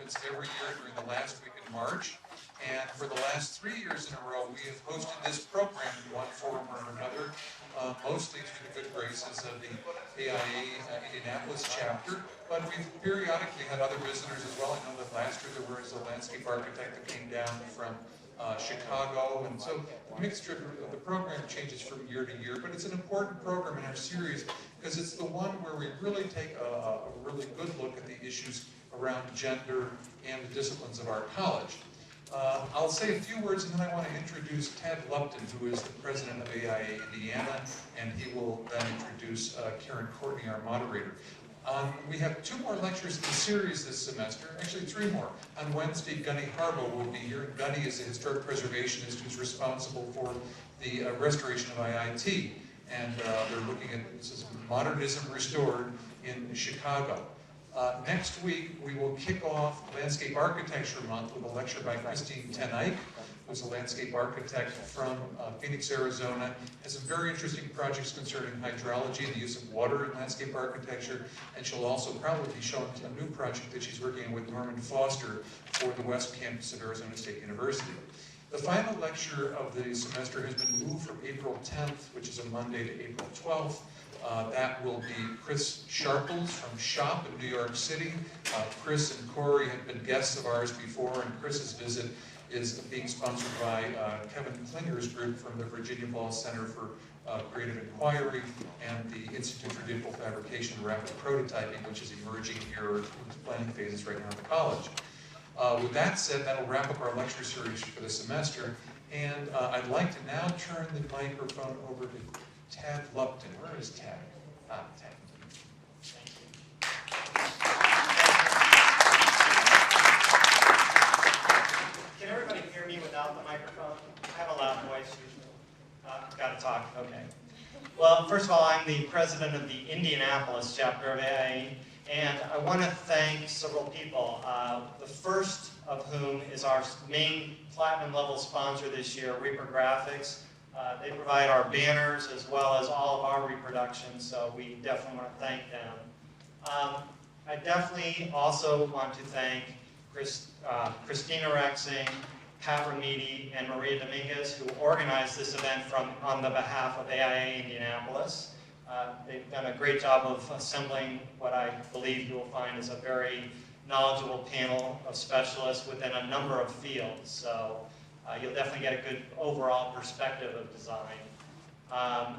happens every year during the last week in March. And for the last 3 years in a row, we have hosted this program in one form or another, mostly through the good graces of the AIA Indianapolis chapter. But we've periodically had other visitors as well. I know that last year there was a landscape architect that came down from Chicago, and so the mixture of the program changes from year to year, but it's an important program in our series because it's the one where we really take a really good look at the issues around gender and the disciplines of our college. I'll say a few words and then I want to introduce Ted Lupton, who is the president of AIA Indiana, and he will then introduce Karen Courtney, our moderator. We have 2 more lectures in the series this semester, actually 3 more. On Wednesday, Gunny Harbaugh will be here. Gunny is a historic preservationist who's responsible for the restoration of IIT. And they're looking at, this is modernism restored in Chicago. Next week, we will kick off Landscape Architecture Month with a lecture by Christine Tenike, who's a landscape architect from Phoenix, Arizona, has some very interesting projects concerning hydrology and the use of water in landscape architecture, and she'll also probably be showing a new project that she's working on with Norman Foster for the West Campus of Arizona State University. The final lecture of the semester has been moved from April 10th, which is a Monday, to April 12th. That will be Chris Sharples from SHOP in New York City. Chris and Corey have been guests of ours before, and Chris's visit is being sponsored by Kevin Klinger's group from the Virginia Falls Center for Creative Inquiry and the Institute for Digital Fabrication and Rapid Prototyping, which is emerging here in its planning phases right now at the college. With that said, that'll wrap up our lecture series for the semester, and I'd like to now turn the microphone over to Ted Lupton. Where is Ted? Ted. Thank you. Can everybody hear me without the microphone? I have a loud voice usually. Got to talk, okay. Well, first of all, I'm the president of the Indianapolis chapter of AIA, and I want to thank several people. The first of whom is our main platinum level sponsor this year, Reaper Graphics. They provide our banners as well as all of our reproductions, so we definitely want to thank them. I definitely also want to thank Christina Rexington, Pat Ramidi, and Maria Dominguez, who organized this event on the behalf of AIA Indianapolis. They've done a great job of assembling what I believe you will find is a very knowledgeable panel of specialists within a number of fields. So you'll definitely get a good overall perspective of design.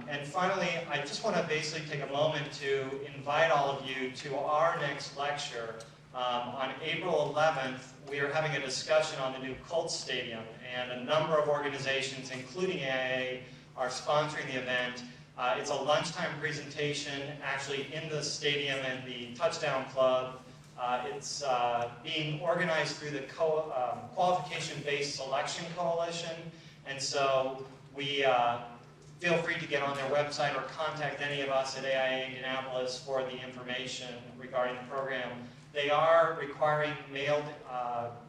And finally, I just want to basically take a moment to invite all of you to our next lecture. On April 11th, we are having a discussion on the new Colts Stadium, and a number of organizations, including AIA, are sponsoring the event. It's a lunchtime presentation actually in the stadium and the Touchdown Club. It's being organized through the Qualification-Based Selection Coalition, and so we feel free to get on their website or contact any of us at AIA Indianapolis for the information regarding the program. They are requiring mailed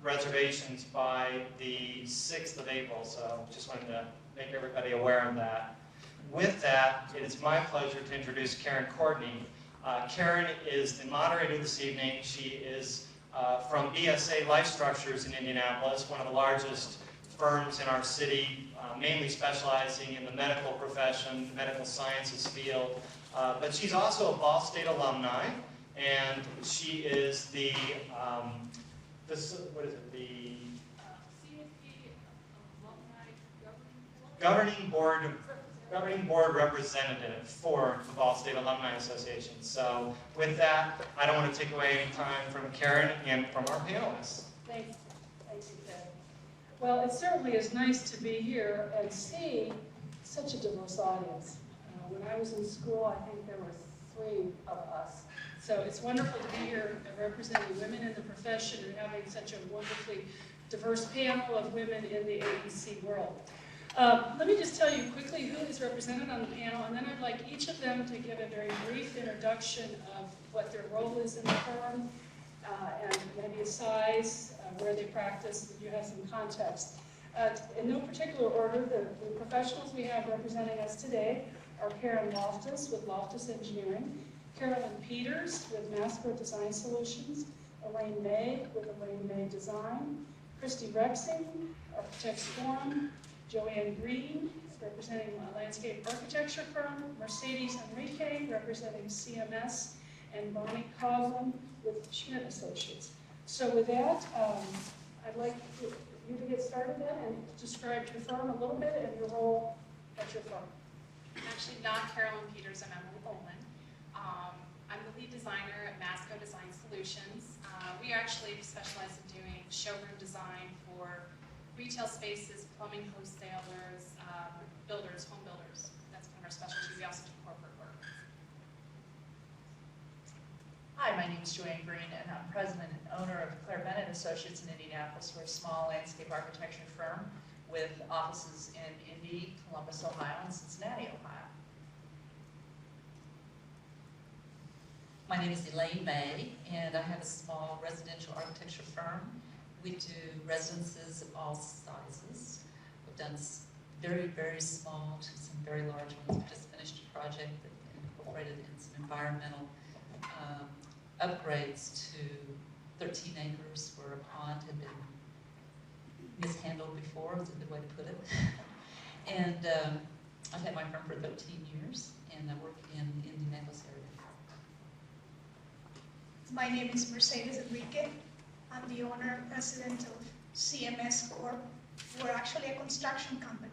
reservations by the 6th of April, so just wanted to make everybody aware of that. With that, it is my pleasure to introduce Karen Courtney. Karen is the moderator this evening. She is from BSA Life Structures in Indianapolis, one of the largest firms in our city, mainly specializing in the medical profession, medical sciences field. But she's also a Ball State alumni, and she is the, what is it, the governing board representative for the Ball State Alumni Association. So with that, I don't want to take away any time from Karen and from our panelists. Thank you, Ted. Well, it certainly is nice to be here and see such a diverse audience. When I was in school, I think there were 3 of us. So it's wonderful to be here representing women in the profession and having such a wonderfully diverse panel of women in the AEC world. Let me just tell you quickly who is represented on the panel, and then I'd like each of them to give a very brief introduction of what their role is in the firm, and maybe a size, where they practice, that you have some context. In no particular order, the professionals we have representing us today are Karen Loftus with Loftus Engineering, Carolyn Peters with Massport Design Solutions, Elaine May with Elaine May Design, Christy Rexington, Architects Forum, Joanne Green, representing a landscape architecture firm, Mercedes Enrique, representing CMS, and Bonnie Coughlin with Schmidt Associates. So with that, I'd like you to get started then and describe your firm a little bit and your role at your firm. I'm actually not Carolyn Peters, I'm Emily Woollen. I'm the lead designer at Masco Design Solutions. We actually specialize in doing showroom design for retail spaces, plumbing wholesalers, builders, home builders. That's kind of our specialty. We also do corporate work. Hi, my name is Joanne Green, and I'm president and owner of Claire Bennett Associates in Indianapolis. We're a small landscape architecture firm with offices in Indy, Columbus, Ohio, and Cincinnati, Ohio. My name is Elaine May, and I have a small residential architecture firm. We do residences of all sizes. We've done very, very small to some very large ones. We just finished a project that incorporated in some environmental upgrades to 13 acres where a pond had been mishandled before, is a good way to put it. And I've had my firm for 13 years, and I work in the Indianapolis area. My name is Mercedes Enrique. I'm the owner and president of CMS Corp. We're actually a construction company,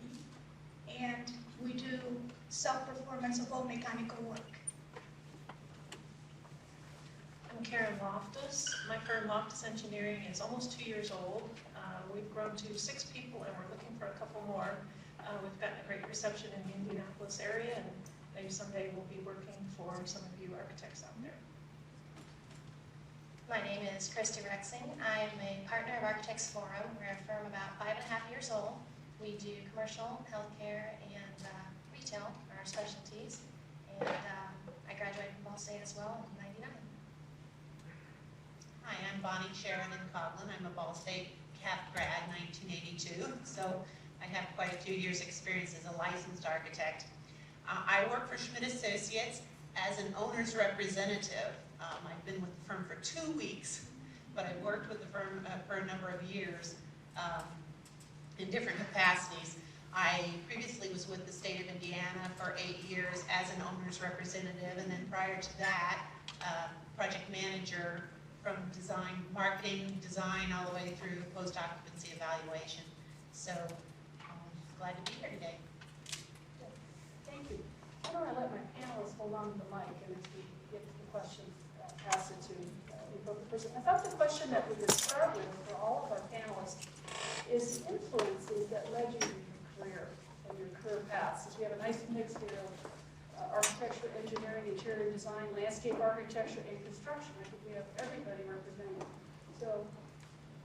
and we do self-performance of all mechanical work. I'm Karen Loftus. My firm Loftus Engineering is almost 2 years old. We've grown to 6 people, and we're looking for a couple more. We've gotten a great reception in the Indianapolis area, and maybe someday we'll be working for some of you architects out there. My name is Christy Rexington. I am a partner of Architects Forum. We're a firm about 5.5 years old. We do commercial, healthcare, and retail are our specialties. And I graduated from Ball State as well in '99. Hi, I'm Bonnie Sheridan Coughlin. I'm a Ball State CAP grad, 1982. So I have quite a few years' experience as a licensed architect. I work for Schmidt Associates as an owner's representative. I've been with the firm for 2 weeks, but I've worked with the firm for a number of years in different capacities. I previously was with the state of Indiana for 8 years as an owner's representative, and then prior to that, project manager from design, marketing, design, all the way through post-occupancy evaluation. So glad to be here today. Thank you. Why don't I let my panelists hold on to the mic, and as we get to the questions, pass it to both the person. I thought the question that we could start with for all of our panelists is the influences that led you to your career and your career paths. Since we have a nice mix here of architecture, engineering, interior design, landscape architecture, and construction. I think we have everybody represented. So,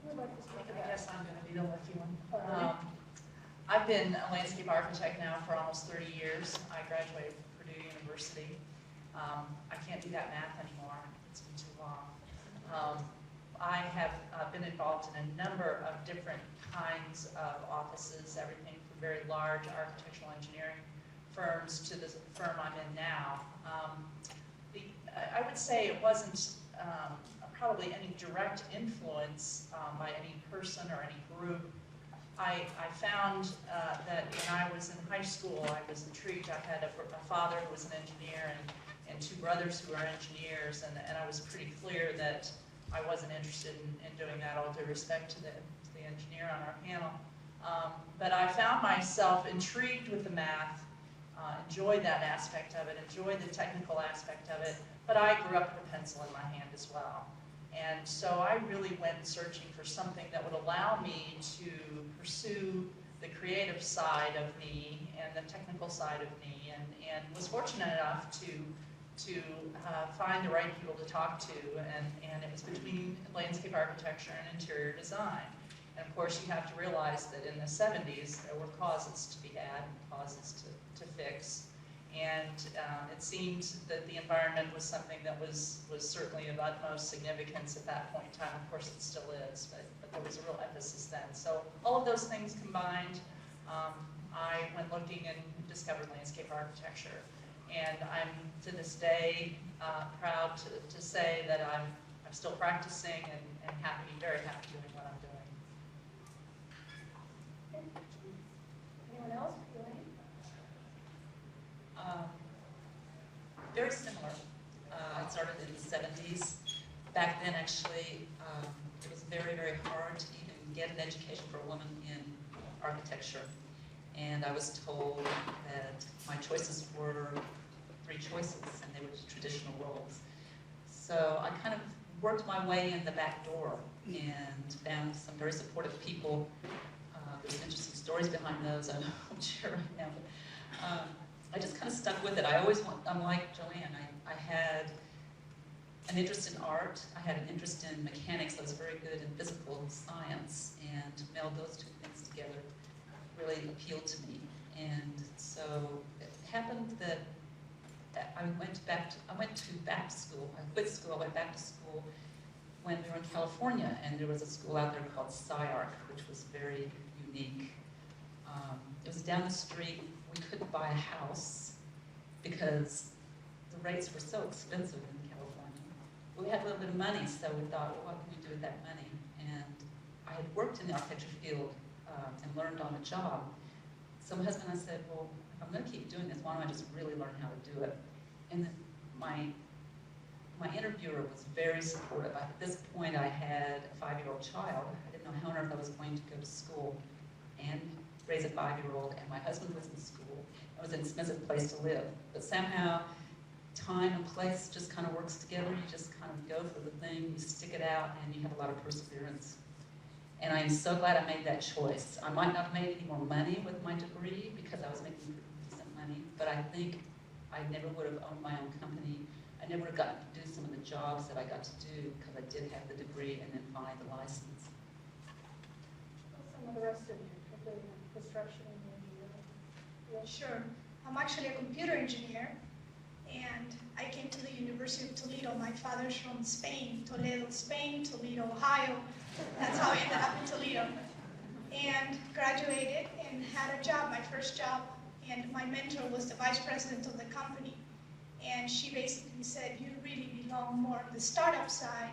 who would like to speak to that? I guess I'm going to be the lucky one. Right. I've been a landscape architect now for almost 30 years. I graduated from Purdue University. I can't do that math anymore. It's been too long. I have been involved in a number of different kinds of offices, everything from very large architectural engineering firms to the firm I'm in now. I would say it wasn't probably any direct influence by any person or any group. I found that when I was in high school, I was intrigued. I had a father who was an engineer and 2 brothers who are engineers, and I was pretty clear that I wasn't interested in doing that, all due respect to the engineer on our panel. But I found myself intrigued with the math, enjoyed that aspect of it, enjoyed the technical aspect of it, but I grew up with a pencil in my hand as well. And so I really went searching for something that would allow me to pursue the creative side of me and the technical side of me, and was fortunate enough to find the right people to talk to, and it was between landscape architecture and interior design. And of course you have to realize that in the 70s there were causes to be had and causes to fix. And it seemed that the environment was something that was certainly of utmost significance at that point in time. Of course it still is, but there was a real emphasis then. So all of those things combined, I went looking and discovered landscape architecture. And I'm, to this day, proud to say that I've I'm still practicing and happy, very happy doing what I'm doing. Anyone else? Elaine? Very similar. I started in the 70s. Back then, actually, it was very, very hard to even get an education for a woman in architecture. And I was told that my choices were 3 choices, and they were traditional roles. So I kind of worked my way in the back door and found some very supportive people. There's interesting stories behind those I won't share right now. But, I just kind of stuck with it. I'm like Joanne, I had an interest in art. I had an interest in mechanics. I was very good in physical science, and to meld those 2 things together really appealed to me. And so it happened that I went to back to school. I quit school, I went back to school when we were in California, and there was a school out there called SciArc, which was very unique. It was down the street. We couldn't buy a house because the rates were so expensive in California. We had a little bit of money, so we thought, well, what can we do with that money? And I had worked in the architecture field and learned on the job. So my husband and I said, well, if I'm going to keep doing this, why don't I just really learn how to do it? And then my interviewer was very supportive. At this point, I had a 5-year-old child. I didn't know how on earth I was going to go to school and raise a 5-year-old, and my husband was in school. It was an expensive place to live. But somehow, time and place just kind of works together. You just kind of go for the thing, you stick it out, and you have a lot of perseverance. And I am so glad I made that choice. I might not have made any more money with my degree because I was making decent money, but I think I never would have owned my own company. I never would have gotten to do some of the jobs that I got to do because I did have the degree and then finally the license. Some of the rest of you, the construction and engineering. Yeah. Sure. I'm actually a computer engineer, and I came to the University of Toledo. My father's from Spain, Toledo, Spain, Toledo, Ohio. That's how I ended up in Toledo. And graduated and had a job, my first job, and my mentor was the vice president of the company. And she basically said, you really belong more on the startup side.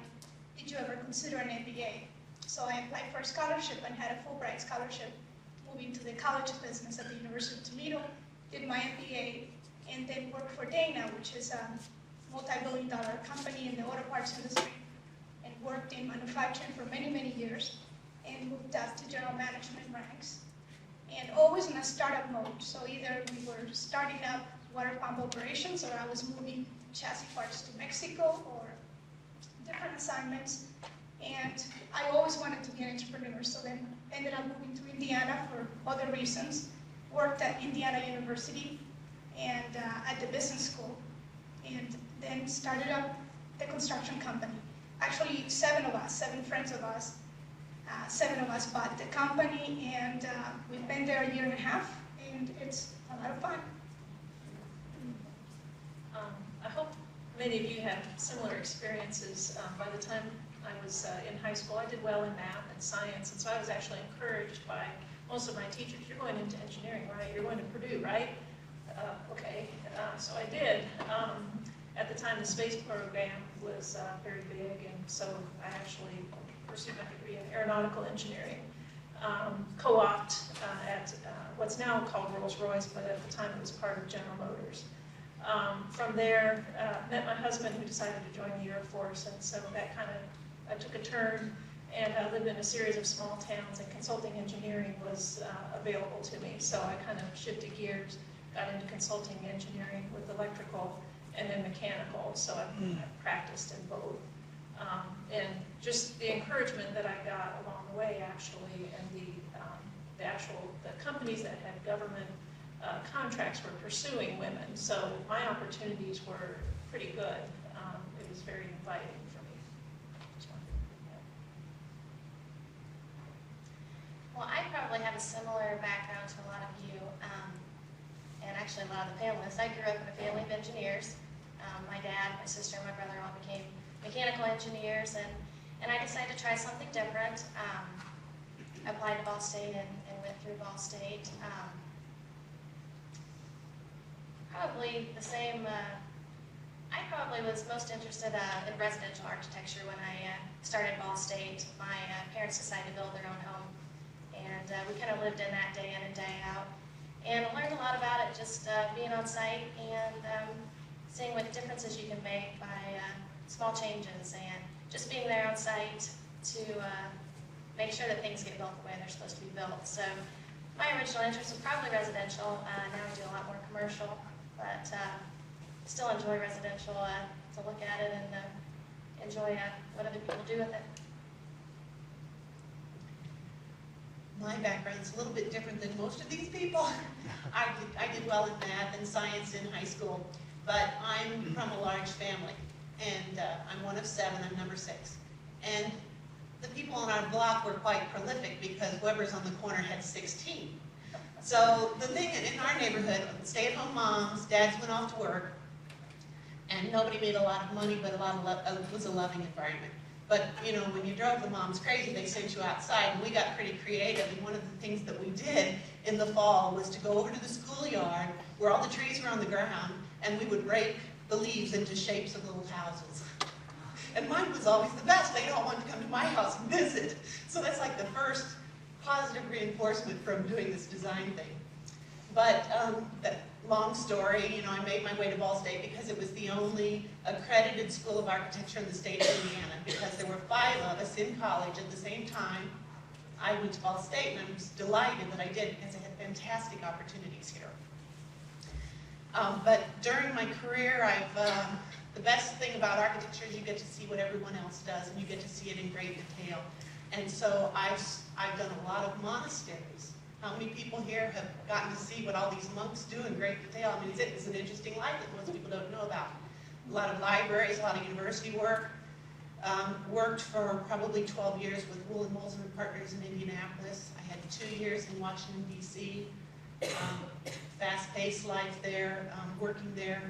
Did you ever consider an MBA? So I applied for a scholarship and had a Fulbright scholarship, moving to the College of Business at the University of Toledo, did my MBA, and then worked for Dana, which is a multi-billion-dollar company in the auto parts industry, and worked in manufacturing for many, many years, and moved up to general management ranks, and always in a startup mode. So either we were starting up water pump operations, or I was moving chassis parts to Mexico, or different assignments. And I always wanted to be an entrepreneur, so then ended up moving to Indiana for other reasons. Worked at Indiana University and at the business school, and then started up the construction company. Actually, 7 friends of us, 7 of us bought the company, and we've been there a year and a half, and it's a lot of fun. I hope many of you have similar experiences. By the time I was in high school, I did well in math and science, and so I was actually encouraged by most of my teachers. You're going into engineering, right? You're going to Purdue, right? Okay, so I did. At the time, the space program was very big, and so I actually pursued my degree in aeronautical engineering. Co-opt at what's now called Rolls-Royce, but at the time it was part of General Motors. From there, met my husband, who decided to join the Air Force, and so that kind of took a turn, and I lived in a series of small towns, and consulting engineering was available to me. So I kind of shifted gears, got into consulting engineering with electrical and then mechanical, so I've practiced in both. And just the encouragement that I got along the way, actually, and the companies that had government contracts were pursuing women, so my opportunities were pretty good. It was very inviting for me. Well, I probably have a similar background to a lot of you, and actually a lot of the panelists. I grew up in a family of engineers. My dad, my sister, and my brother all became mechanical engineers, and I decided to try something different. I applied to Ball State and went through Ball State. Probably the same I probably was most interested in residential architecture when I started Ball State. My parents decided to build their own home, and we kind of lived in that day in and day out. And I learned a lot about it just being on site and seeing what differences you can make by small changes and just being there on site to make sure that things get built the way they're supposed to be built. So my original interest was probably residential. Now I do a lot more commercial, but still enjoy residential to look at it and enjoy what other people do with it. My background's a little bit different than most of these people. I did well in math and science in high school, but I'm from a large family, and I'm one of 7, I'm number 6. And the people on our block were quite prolific because whoever's on the corner had 16. So the thing in our neighborhood, stay-at-home moms, dads went off to work, and nobody made a lot of money, but it was a loving environment. But, you know, when you drove the moms crazy, they sent you outside, and we got pretty creative. And one of the things that we did in the fall was to go over to the schoolyard where all the trees were on the ground, and we would rake the leaves into shapes of little houses. And mine was always the best. They all wanted to come to my house and visit. So that's like the first positive reinforcement from doing this design thing. But that long story, you know, I made my way to Ball State because it was the only accredited school of architecture in the state of Indiana, because there were 5 of us in college at the same time. I went to Ball State, and I'm just delighted that I did because I had fantastic opportunities here. But during my career, the best thing about architecture is you get to see what everyone else does, and you get to see it in great detail. And so I've done a lot of monasteries. How many people here have gotten to see what all these monks do in great detail? I mean, it's an interesting life that most people don't know about. A lot of libraries, a lot of university work. Worked for probably 12 years with Woollen Partners in Indianapolis. I had 2 years in Washington, D.C. Fast-paced life there, working there.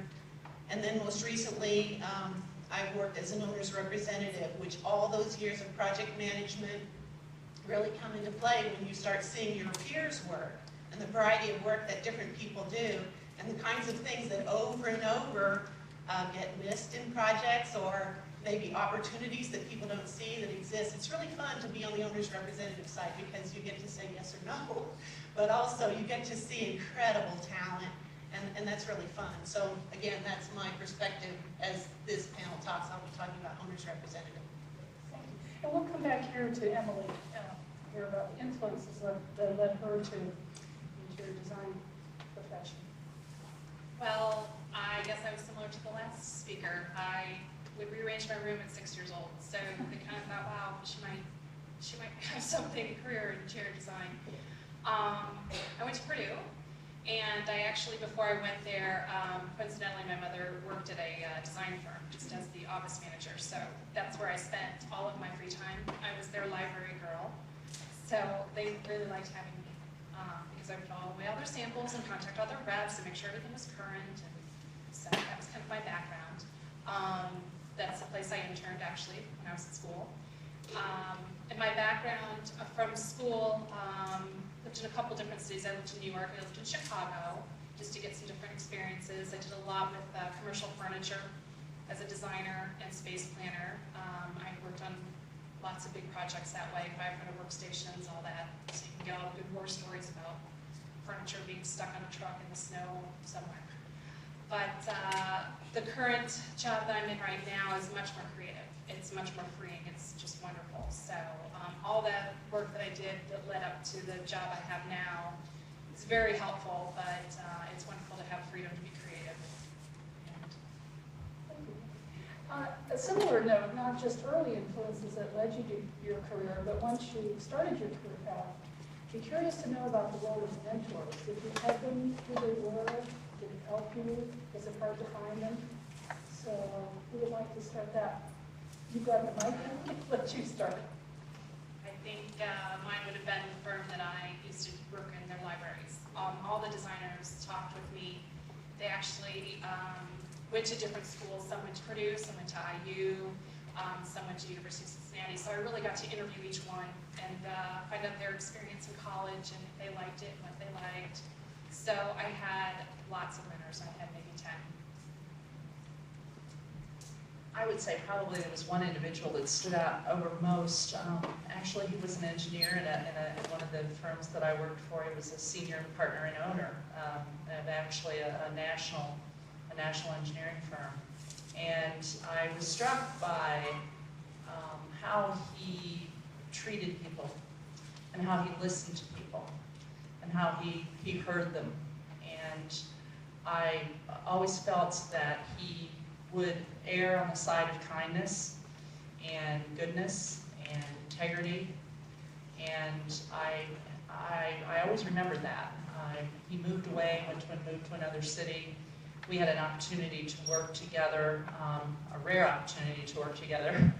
And then most recently, I've worked as an owner's representative, which all those years of project management really come into play when you start seeing your peers work and the variety of work that different people do and the kinds of things that over and over get missed in projects, or maybe opportunities that people don't see that exist. It's really fun to be on the owner's representative side because you get to say yes or no, but also you get to see incredible talent, and that's really fun. So again, that's my perspective as this panel talks. I'll be talking about owner's representative. Thank you. And we'll come back here to Emily, hear about the influences that led her to interior design profession. Well, I guess I was similar to the last speaker. I would rearrange my room at 6 years old, so they kind of thought, wow, she might have something, career in interior design. I went to Purdue, and I actually, before I went there, coincidentally, my mother worked at a design firm, just as the office manager, so that's where I spent all of my free time. I was their library girl, so they really liked having me, because I would all weigh all their samples and contact all their reps and make sure everything was current, and so that was kind of my background. That's the place I interned, actually, when I was in school. And my background from school, lived in a couple different cities. I lived in New York, I lived in Chicago, just to get some different experiences. I did a lot with commercial furniture as a designer and space planner. I worked on lots of big projects that way, 500 workstations, all that. So you can get all the good war stories about furniture being stuck on a truck in the snow somewhere. But the current job that I'm in right now is much more creative. It's much more freeing. It's just wonderful. So all that work that I did that led up to the job I have now is very helpful, but it's wonderful to have freedom to be creative. A similar note, not just early influences that led you to your career, but once you started your career path, be curious to know about the role of mentors. If you had them, who they were, did it help you? Was it hard to find them? So who would like to start that? You've got the mic, let you start. I think mine would have been the firm that I used to work in their libraries. All the designers talked with me. They actually went to different schools. Some went to Purdue, some went to IU, some went to University of Cincinnati. So I really got to interview each one and find out their experience in college and if they liked it and what they liked. So I had lots of mentors. I had maybe 10. I would say probably there was one individual that stood out over most. Actually, he was an engineer in one of the firms that I worked for. He was a senior partner and owner of actually a national engineering firm. And I was struck by how he treated people and how he listened to people and how he heard them. And I always felt that he would err on the side of kindness and goodness and integrity, and I always remembered that. He moved away, moved to another city. We had an opportunity to work together, a rare opportunity to work together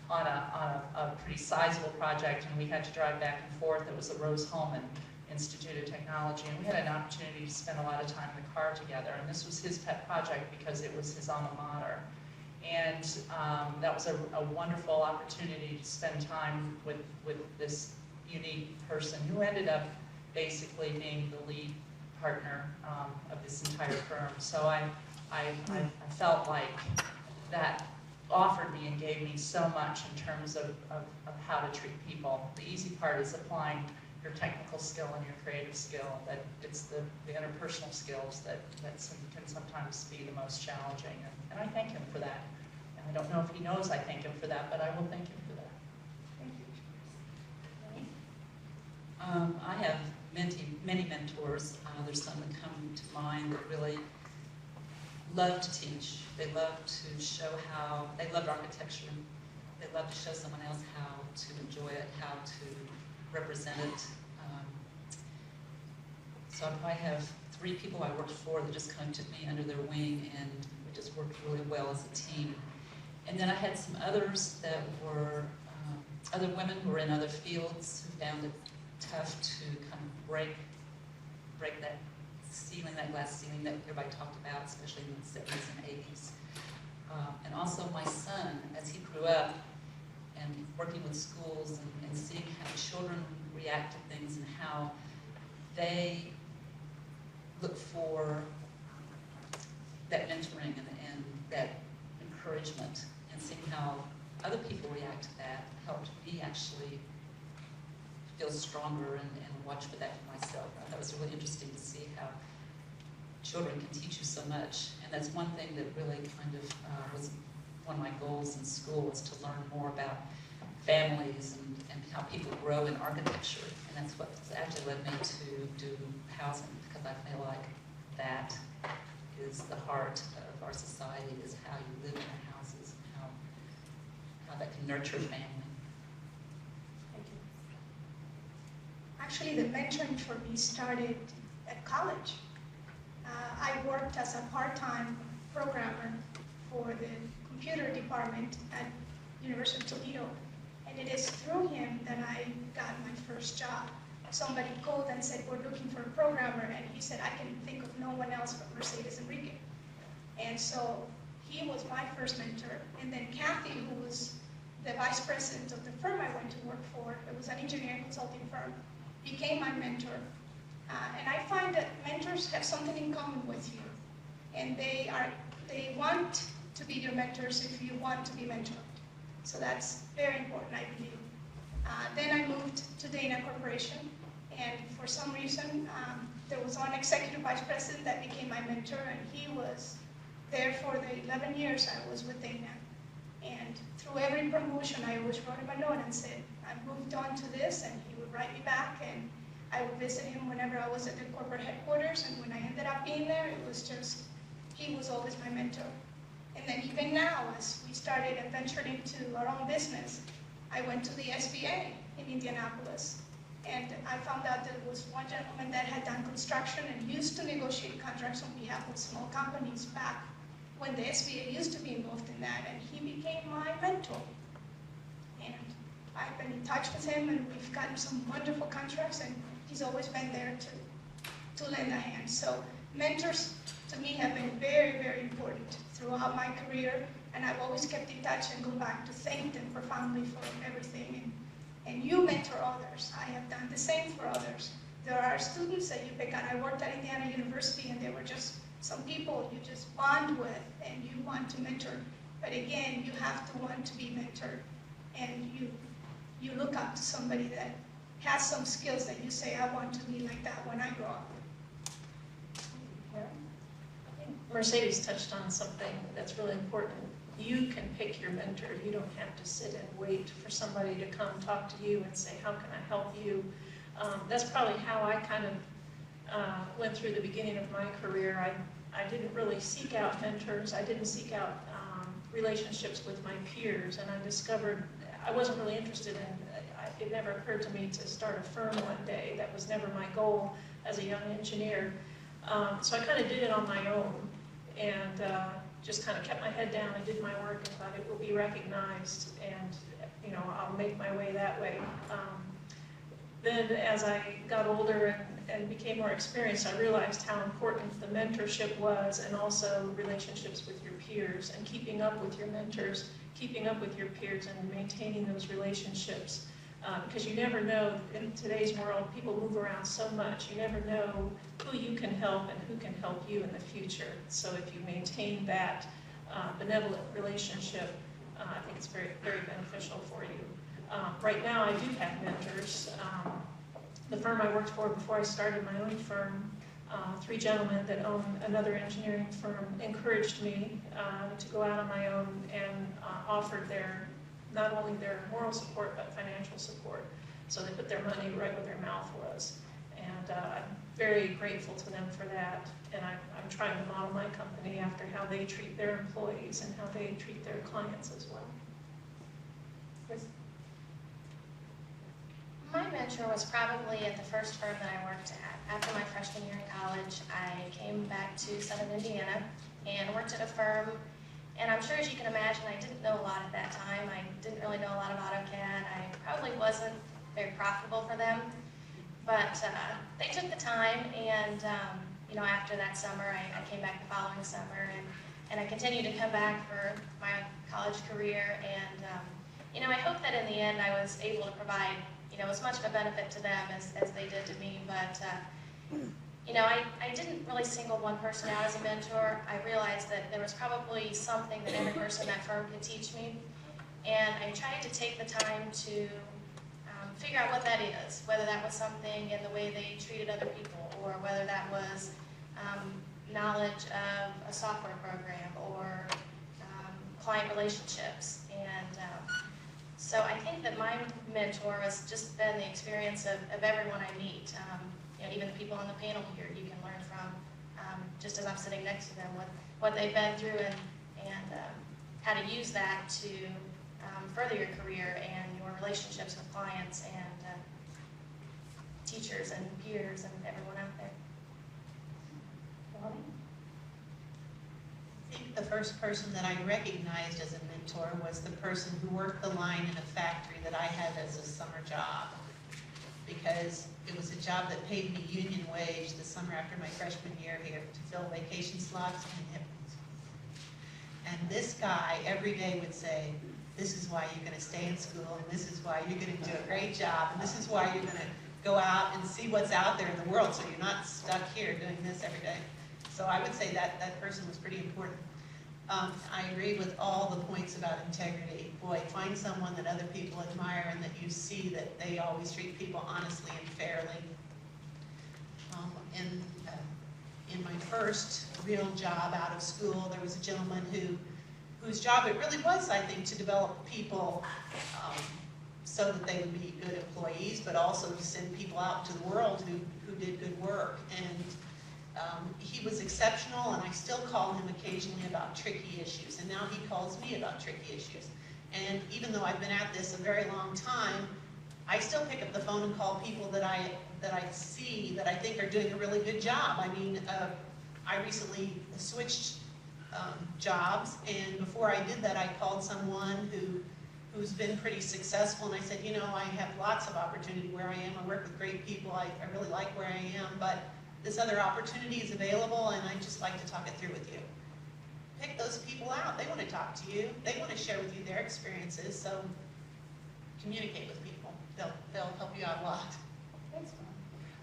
on a pretty sizable project, and we had to drive back and forth. It was the Rose-Hulman Institute of Technology, and we had an opportunity to spend a lot of time in the car together, and this was his pet project because it was his alma mater. And that was a wonderful opportunity to spend time with this unique person who ended up basically being the lead partner of this entire firm. So I felt like that offered me and gave me so much in terms of how to treat people. The easy part is applying your technical skill and your creative skill, that it's the interpersonal skills that can sometimes be the most challenging. And I thank him for that. And I don't know if he knows I thank him for that, but I will thank him for that. Thank you. I have many mentors. There's some that come to mind that really love to teach. They love to show how, they loved architecture. They love to show someone else how to enjoy it, how to represent it. So I have 3 people I worked for that just kind of took me under their wing, and we just worked really well as a team. And then I had some others that were other women who were in other fields who found it tough to kind of break that ceiling, that glass ceiling that everybody talked about, especially in the 70s and 80s. And also my son, as he grew up and working with schools and seeing how children react to things and how they look for that mentoring and that encouragement, and seeing how other people react to that helped me actually feel stronger and watch for that for myself. I thought it was really interesting to see how children can teach you so much, and that's one thing that really kind of was one of my goals in school, was to learn more about families and how people grow in architecture, and that's what actually led me to do housing, because I feel like that is the heart of our society, is how you live in our houses and how that can nurture a family. Thank you. Actually, the mentoring for me started at college. I worked as a part-time programmer for the computer department at University of Toledo, and it is through him that I got my first job. Somebody called and said, we're looking for a programmer, and he said, I can think of no one else but Mercedes Enrique. And so he was my first mentor, and then Kathy, who was the vice president of the firm I went to work for, it was an engineering consulting firm, became my mentor. And I find that mentors have something in common with you, and they want to be your mentors if you want to be mentored. So that's very important, I believe. Then I moved to Dana Corporation, and for some reason, there was one executive vice president that became my mentor, and he was there for the 11 years I was with Dana. And through every promotion, I always wrote him a note and said, I moved on to this, and he would write me back, and I would visit him whenever I was at the corporate headquarters, and when I ended up being there, it was just, he was always my mentor. And then even now, as we started and ventured into our own business, I went to the SBA in Indianapolis, and I found out there was one gentleman that had done construction and used to negotiate contracts on behalf of small companies back when the SBA used to be involved in that, and he became my mentor. And I've been in touch with him, and we've gotten some wonderful contracts, and he's always been there to lend a hand. So mentors, to me, have been very, very important throughout my career, and I've always kept in touch and go back to thank them profoundly for everything. And you mentor others. I have done the same for others. There are students that you pick on. I worked at Indiana University, and they were just some people you just bond with, and you want to mentor But again, you have to want to be mentored, and you look up to somebody that has some skills that you say, I want to be like that when I grow up. I think Mercedes touched on something that's really important. You can pick your mentor. You don't have to sit and wait for somebody to come talk to you and say, how can I help you? That's probably how I kind of went through the beginning of my career. I didn't really seek out mentors. I didn't seek out relationships with my peers, and I discovered I wasn't really interested in, it never occurred to me to start a firm one day. That was never my goal as a young engineer. So I kind of did it on my own, and just kind of kept my head down and did my work and thought it will be recognized, and I'll make my way that way. Then as I got older and became more experienced, I realized how important the mentorship was, and also relationships with your peers and keeping up with your mentors, keeping up with your peers and maintaining those relationships. Because you never know, in today's world, people move around so much, you never know who you can help and who can help you in the future. So if you maintain that benevolent relationship, I think it's very, very beneficial for you. Right now, I do have mentors. The firm I worked for before I started my own firm, 3 gentlemen that own another engineering firm encouraged me to go out on my own and offered not only their moral support, but financial support. So they put their money right where their mouth was. And I'm very grateful to them for that. And I'm trying to model my company after how they treat their employees and how they treat their clients as well. Chris? My mentor was probably at the first firm that I worked at. After my freshman year in college, I came back to Southern Indiana and worked at a firm. And I'm sure, as you can imagine, I didn't know a lot at that time. I didn't really know a lot of AutoCAD. I probably wasn't very profitable for them. But they took the time, and after that summer, I came back the following summer, and I continued to come back for my college career. And I hope that in the end I was able to provide as much of a benefit to them as they did to me. But I didn't really single one person out as a mentor. I realized that there was probably something that every person in that firm could teach me. And I tried to take the time to figure out what that is, whether that was something in the way they treated other people, or whether that was knowledge of a software program, or client relationships. And so I think that my mentor has just been the experience of everyone I meet. Even the people on the panel here, you can learn from, just as I'm sitting next to them, what they've been through, and how to use that to further your career and your relationships with clients and teachers and peers and everyone out there. I think the first person that I recognized as a mentor was the person who worked the line in a factory that I had as a summer job, because it was a job that paid me union wage the summer after my freshman year here to fill vacation slots and And this guy every day would say, this is why you're going to stay in school, and this is why you're going to do a great job, and this is why you're going to go out and see what's out there in the world, so you're not stuck here doing this every day. So I would say that person was pretty important. I agree with all the points about integrity. Boy, find someone that other people admire and that you see that they always treat people honestly and fairly. In my first real job out of school, there was a gentleman whose job it really was, I think, to develop people so that they would be good employees, but also to send people out to the world who did good work. And he was exceptional, and I still call him occasionally about tricky issues, and now he calls me about tricky issues. And even though I've been at this a very long time, I still pick up the phone and call people that I see that I think are doing a really good job. I mean, I recently switched jobs, and before I did that, I called someone who's been pretty successful, and I said, you know, I have lots of opportunity where I am. I work with great people. I really like where I am, but this other opportunity is available, and I'd just like to talk it through with you. Pick those people out. They want to talk to you. They want to share with you their experiences, so communicate with people. They'll help you out a lot. Thanks,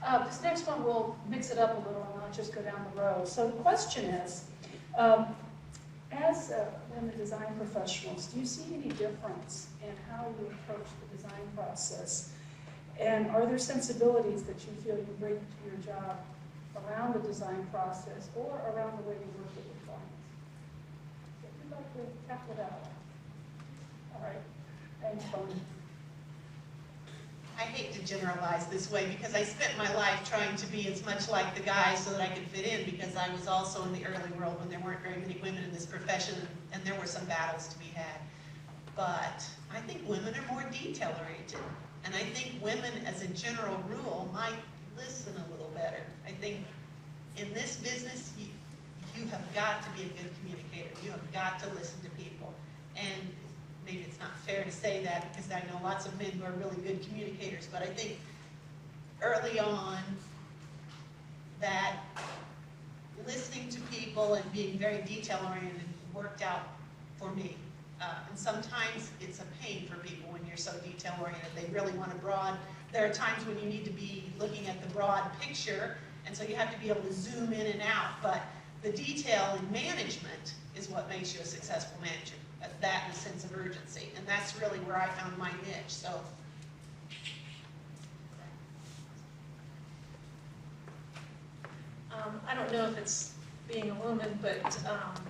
Mom. This next one, we'll mix it up a little and not just go down the road. So the question is, As women design professionals, do you see any difference in how you approach the design process? And are there sensibilities that you feel you bring to your job around the design process or around the way you work with your clients? If you'd like to tackle that one. All right. Thanks, Tony. I hate to generalize this way because I spent my life trying to be as much like the guys so that I could fit in, because I was also in the early world when there weren't very many women in this profession, and there were some battles to be had. But I think women are more detail oriented, and I think women as a general rule might listen a little better. I think in this business you have got to be a good communicator. You have got to listen to people. And maybe it's not fair to say that because I know lots of men who are really good communicators, but I think early on that listening to people and being very detail-oriented worked out for me. And sometimes it's a pain for people when you're so detail-oriented. They really want a broad. There are times when you need to be looking at the broad picture, and so you have to be able to zoom in and out. But the detail in management is what makes you a successful manager. That and a sense of urgency, and that's really where I found my niche. So, I don't know if it's being a woman, but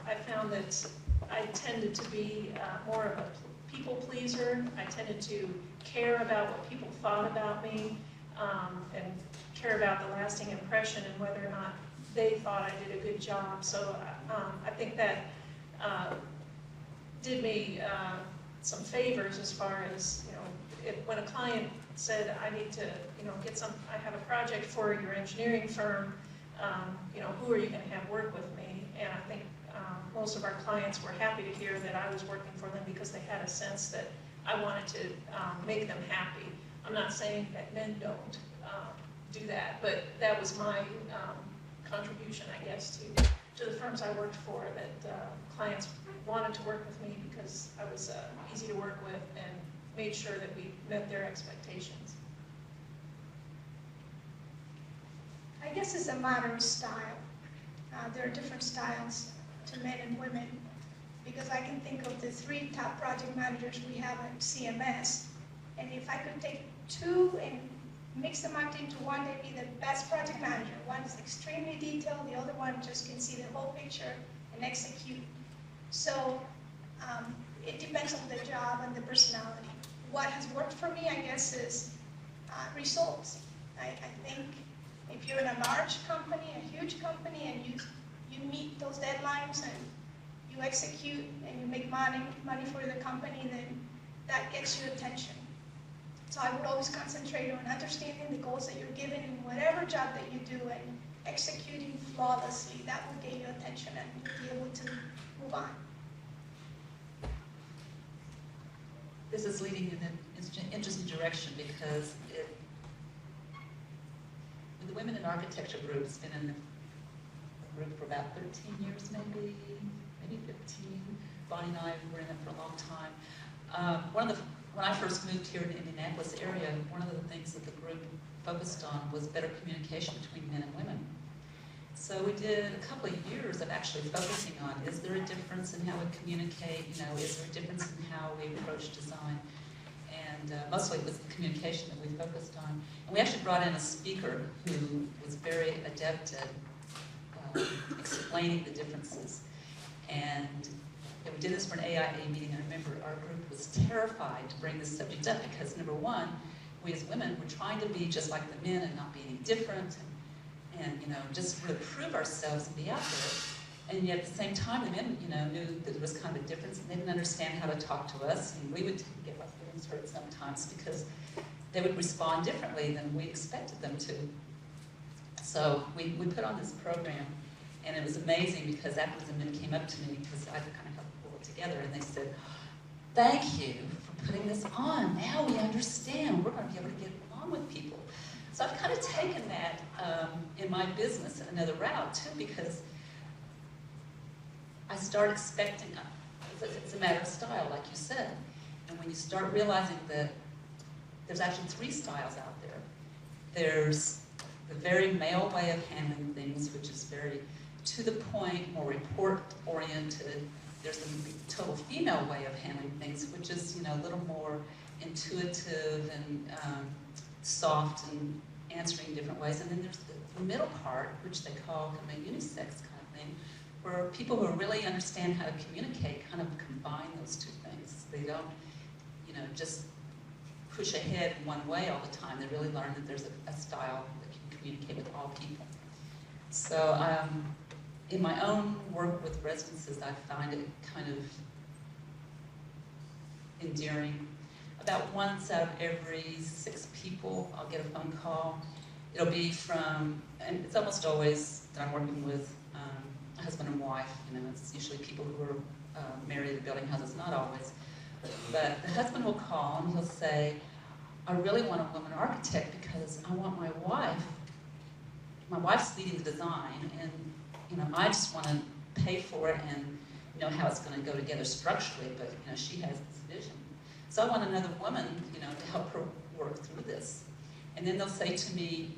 I found that I tended to be more of a people pleaser. I tended to care about what people thought about me, and care about the lasting impression and whether or not they thought I did a good job. So I think that did me some favors as far as, when a client said, I need to, get I have a project for your engineering firm, who are you going to have work with me? And I think most of our clients were happy to hear that I was working for them because they had a sense that I wanted to make them happy. I'm not saying that men don't do that, but that was my contribution, I guess, to the firms I worked for, that clients wanted to work with me because I was easy to work with and made sure that we met their expectations. I guess it's a matter of style. There are different styles to men and women, because I can think of the 3 top project managers we have at CMS, and if I could take 2 and mix them up into one, they'd be the best project manager. One is extremely detailed, the other one just can see the whole picture and execute. So it depends on the job and the personality. What has worked for me, I guess, is results. I think if you're in a large company, a huge company, and you meet those deadlines and you execute and you make money for the company, then that gets you attention. So I would always concentrate on understanding the goals that you're given in whatever job that you do and executing flawlessly. That will get you attention and you'll be able to move on. This is leading in an interesting direction because the Women in Architecture group has been in the group for about 13 years, maybe 15. Bonnie and I were in it for a long time. When I first moved here in the Indianapolis area, one of the things that the group focused on was better communication between men and women. So we did a couple of years of actually focusing on, is there a difference in how we communicate? Is there a difference in how we approach design? And mostly it was the communication that we focused on. And we actually brought in a speaker who was very adept at explaining the differences. And we did this for an AIA meeting. I remember our group was terrified to bring this subject up because, number one, we as women were trying to be just like the men and not be any different, and just really prove ourselves and be out there. And yet at the same time, the men, knew that there was kind of a difference, and they didn't understand how to talk to us, and we would get our feelings hurt sometimes because they would respond differently than we expected them to. So we put on this program, and it was amazing because after the men came up to me, because I kind of helped pull it together, and they said, "Thank you for putting this on. Now we understand. We're going to be able to get along with people." So I've kind of taken that in my business another route too, because I start expecting, it's a matter of style, like you said. And when you start realizing that there's actually 3 styles out there. There's the very male way of handling things, which is very to the point, more report-oriented, there's a total female way of handling things, which is, you know, a little more intuitive and soft and answering different ways. And then there's the middle part, which they call kind of a unisex kind of thing, where people who really understand how to communicate kind of combine those two things. They don't, you know, just push ahead one way all the time. They really learn that there's a style that can communicate with all people. So in my own work with residences, I find it kind of endearing. About once out of every 6 people, I'll get a phone call. It'll be from, and it's almost always that I'm working with a husband and wife. You know, it's usually people who are married and building houses, not always. But the husband will call and he'll say, I really want a woman architect because I want my wife's leading the design, and you know, I just want to pay for it and know how it's going to go together structurally, but you know, she has this vision. So I want another woman, you know, to help her work through this. And then they'll say to me,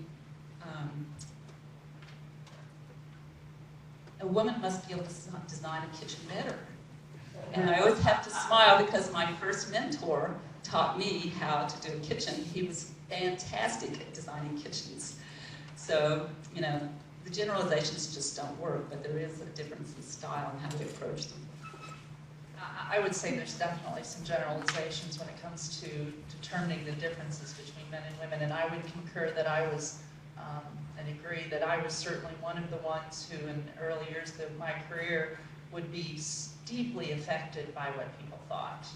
a woman must be able to design a kitchen better. And I always have to smile because my first mentor taught me how to do a kitchen. He was fantastic at designing kitchens. So, you know, the generalizations just don't work, but there is a difference in style and how we approach them. I would say there's definitely some generalizations when it comes to determining the differences between men and women, and I would concur that I was, and agree that I was certainly one of the ones who in the early years of my career would be deeply affected by what people thought.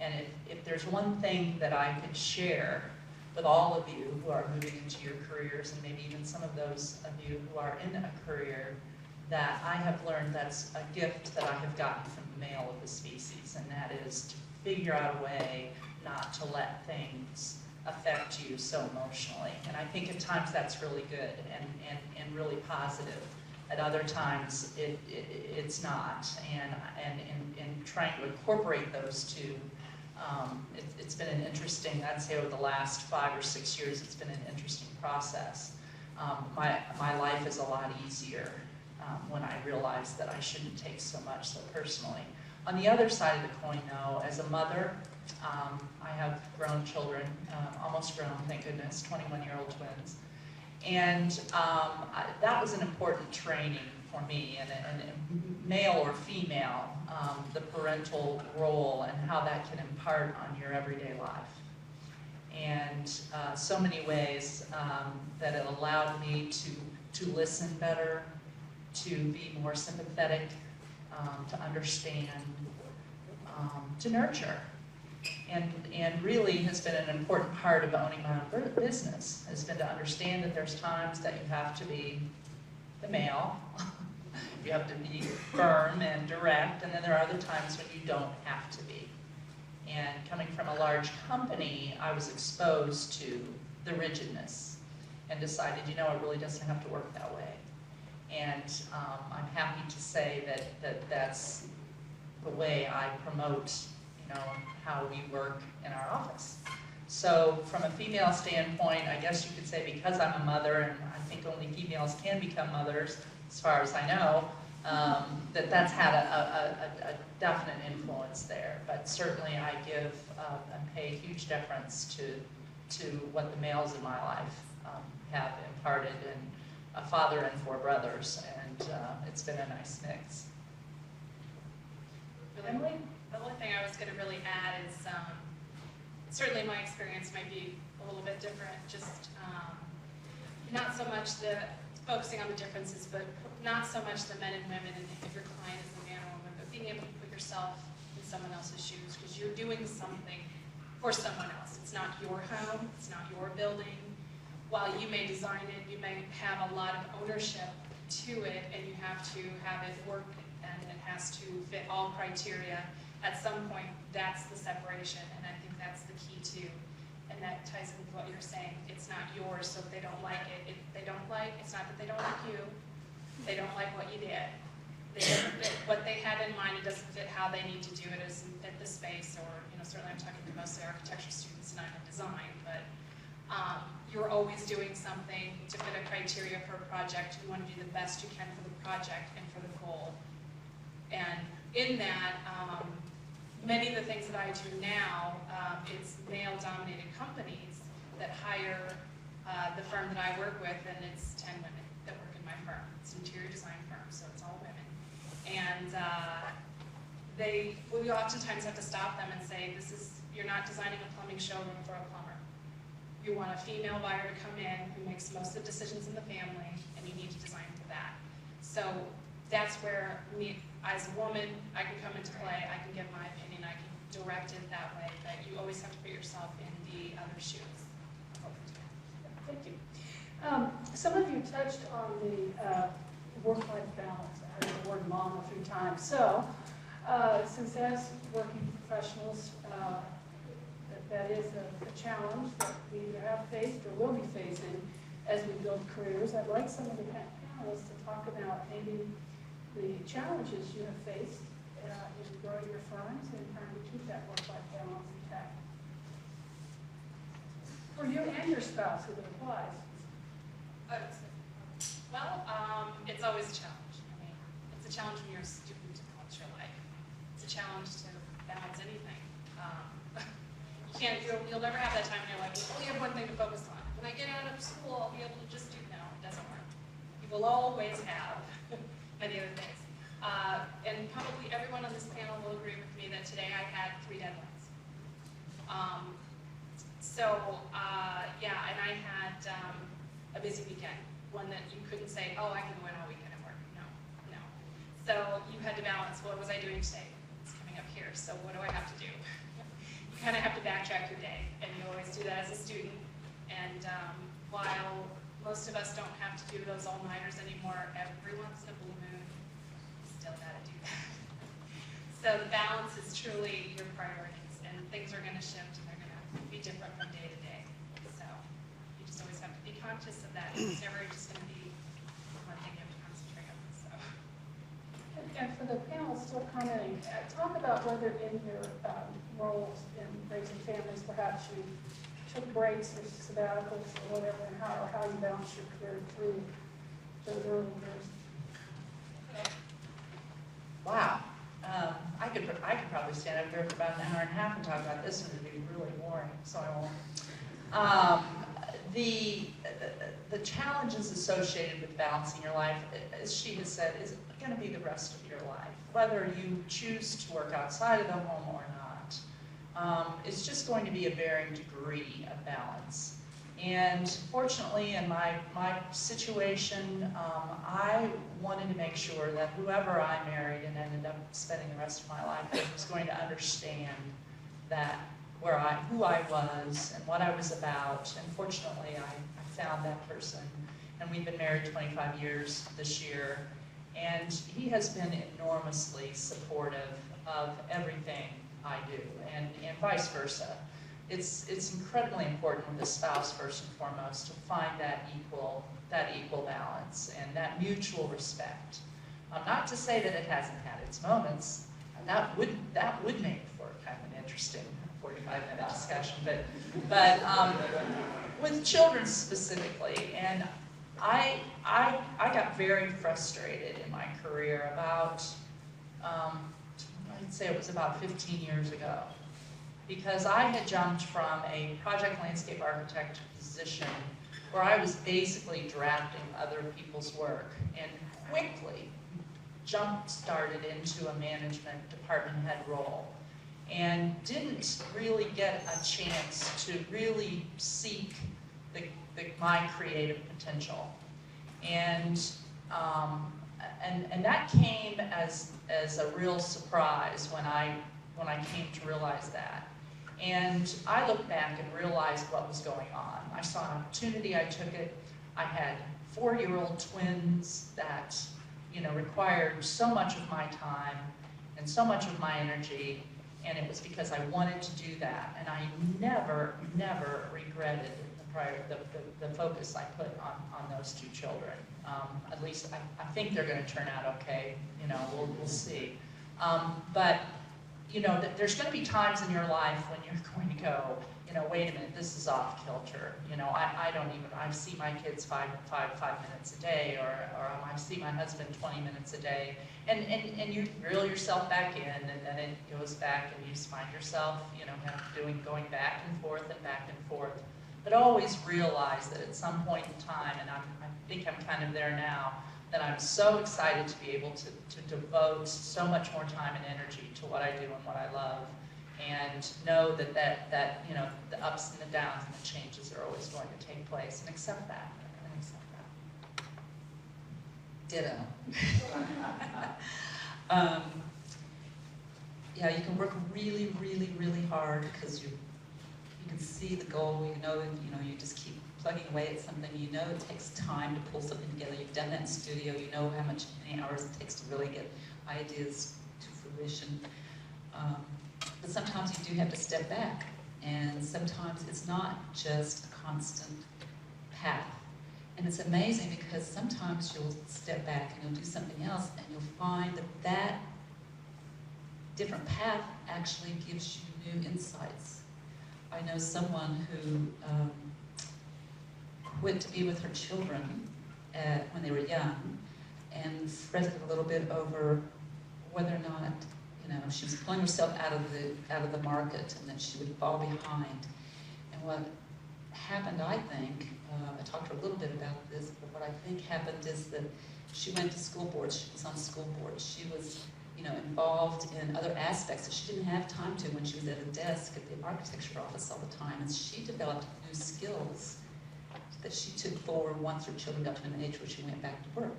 And if there's one thing that I could share with all of you who are moving into your careers, and maybe even some of those of you who are in a career, that I have learned that's a gift that I have gotten from the male of the species, and that is to figure out a way not to let things affect you so emotionally. And I think at times that's really good and really positive. At other times it's not. And in trying to incorporate those two, it's been an interesting, I'd say over the last 5 or 6 years, it's been an interesting process. My life is a lot easier when I realized that I shouldn't take so much so personally. On the other side of the coin though, as a mother, I have grown children, almost grown, thank goodness, 21-year-old twins. And that was an important training for me, and male or female, the parental role and how that can impart on your everyday life. And so many ways that it allowed me to listen better, to be more sympathetic, to understand, to nurture. And really has been an important part of owning my own business, has been to understand that there's times that you have to be the male, you have to be firm and direct, and then there are other times when you don't have to be. And coming from a large company, I was exposed to the rigidness and decided, you know, it really doesn't have to work that way. And I'm happy to say that that's the way I promote, you know, how we work in our office. So from a female standpoint, I guess you could say because I'm a mother, and I think only females can become mothers, as far as I know, that's had a definite influence there. But certainly I give and pay huge deference to what the males in my life have imparted, and a father and 4 brothers, and it's been a nice mix. Emily? The only thing I was going to really add is certainly my experience might be a little bit different, just not so much the focusing on the differences, but not so much the men and women, and if your client is a man or woman, but being able to put yourself in someone else's shoes, because you're doing something for someone else. It's not your home, it's not your building. While you may design it, you may have a lot of ownership to it, and you have to have it work, and it has to fit all criteria. At some point, that's the separation, and I think that's the key too. And that ties in with what you're saying. It's not yours, so if they don't like it, it's not that they don't like you, they don't like what you did. They doesn't fit what they had in mind, it doesn't fit how they need to do it, it doesn't fit the space, or, you know, certainly I'm talking to mostly architecture students and I'm in design, but you're always doing something to fit a criteria for a project. You want to do the best you can for the project and for the goal. And in that, many of the things that I do now, it's male-dominated companies that hire the firm that I work with, and it's 10 women that work in my firm. It's an interior design firm, so it's all women. And we oftentimes have to stop them and say, you're not designing a plumbing showroom for a plumber. You want a female buyer to come in who makes most of the decisions in the family, and you need to design for that. So that's where me, as a woman, I can come into play, I can give my opinion, I can direct it that way, but you always have to put yourself in the other shoes. Thank you. Some of you touched on the work-life balance. I heard the word mom a few times. So, since as working professionals, that is a challenge that we either have faced or will be facing as we build careers, I'd like some of the panelists to talk about maybe the challenges you have faced in growing your firms and trying to keep that work-life balance intact. For you and your spouse, if it applies. Well, it's always a challenge. I mean, it's a challenge when you're a student in your life. It's a challenge to balance anything. You'll never have that time when you're like, well, only have one thing to focus on. When I get out of school, I'll be able to just do, no, it doesn't work. You will always have many other things. And probably everyone on this panel will agree with me that today I had 3 deadlines. Yeah, and I had a busy weekend, one that you couldn't say, oh, I can win all weekend at work. No. So you had to balance, what was I doing today? It's coming up here, so what do I have to do? You kind of have to backtrack your day, and you always do that as a student. And while most of us don't have to do those all-nighters anymore, every once in a blue moon, you still got to do that. So the balance is truly your priorities, and things are going to shift, and they're going to be different from day to day. So you just always have to be conscious of that. It's never just going to be one thing you have to concentrate on. So. And for the panel still commenting, talk about whether in your roles in raising families, perhaps you took breaks or sabbaticals or whatever, and how you balance your career through those early years. Wow. I could probably stand up here for about an hour and a half and talk about this, and it'd be really boring, so I won't. The challenges associated with balancing your life, as she has said, is going to be the rest of your life. Whether you choose to work outside of the home or not, it's just going to be a varying degree of balance. And fortunately, in my situation, I wanted to make sure that whoever I married and ended up spending the rest of my life with was going to understand that who I was and what I was about. And fortunately, I found that person. And we've been married 25 years this year. And he has been enormously supportive of everything I do, and vice versa. It's incredibly important with a spouse, first and foremost, to find that equal balance and that mutual respect. Not to say that it hasn't had its moments. That would make for kind of an interesting 45-minute discussion, but with children specifically, and I got very frustrated in my career about, I'd say it was about 15 years ago, because I had jumped from a project landscape architect position where I was basically drafting other people's work and quickly jump-started into a management department head role and didn't really get a chance to really seek my creative potential. And that came as a real surprise when I came to realize that. And I looked back and realized what was going on. I saw an opportunity, I took it. I had 4-year-old twins that, required so much of my time and so much of my energy, and it was because I wanted to do that. And I never regretted the focus I put on those 2 children. At least I think they're going to turn out okay. We'll see. But there's going to be times in your life when you're going to go, wait a minute, this is off kilter. I see my kids five minutes a day, or I see my husband 20 minutes a day, and you reel yourself back in, and then it goes back, and you just find yourself, going back and forth. But always realize that at some point in time, and I think I'm kind of there now, that I'm so excited to be able to devote so much more time and energy to what I do and what I love, and know that the ups and the downs and the changes are always going to take place, and accept that. Ditto. Yeah, you can work really, really, really hard because you can see the goal. You just keep plugging away at something. It takes time to pull something together. You've done that in studio. You know how many hours it takes to really get ideas to fruition. But sometimes you do have to step back, and sometimes it's not just a constant path. And it's amazing because sometimes you'll step back and you'll do something else, and you'll find that different path actually gives you new insights. I know someone who went to be with her children when they were young, and fretted a little bit over whether or not she was pulling herself out of the market, and that she would fall behind. And what happened, I think, I talked to her a little bit about this, but what I think happened is that she went to school boards. She was on school boards. She was, involved in other aspects that she didn't have time to when she was at a desk at the architecture office all the time. And she developed new skills that she took forward once her children got to an age where she went back to work.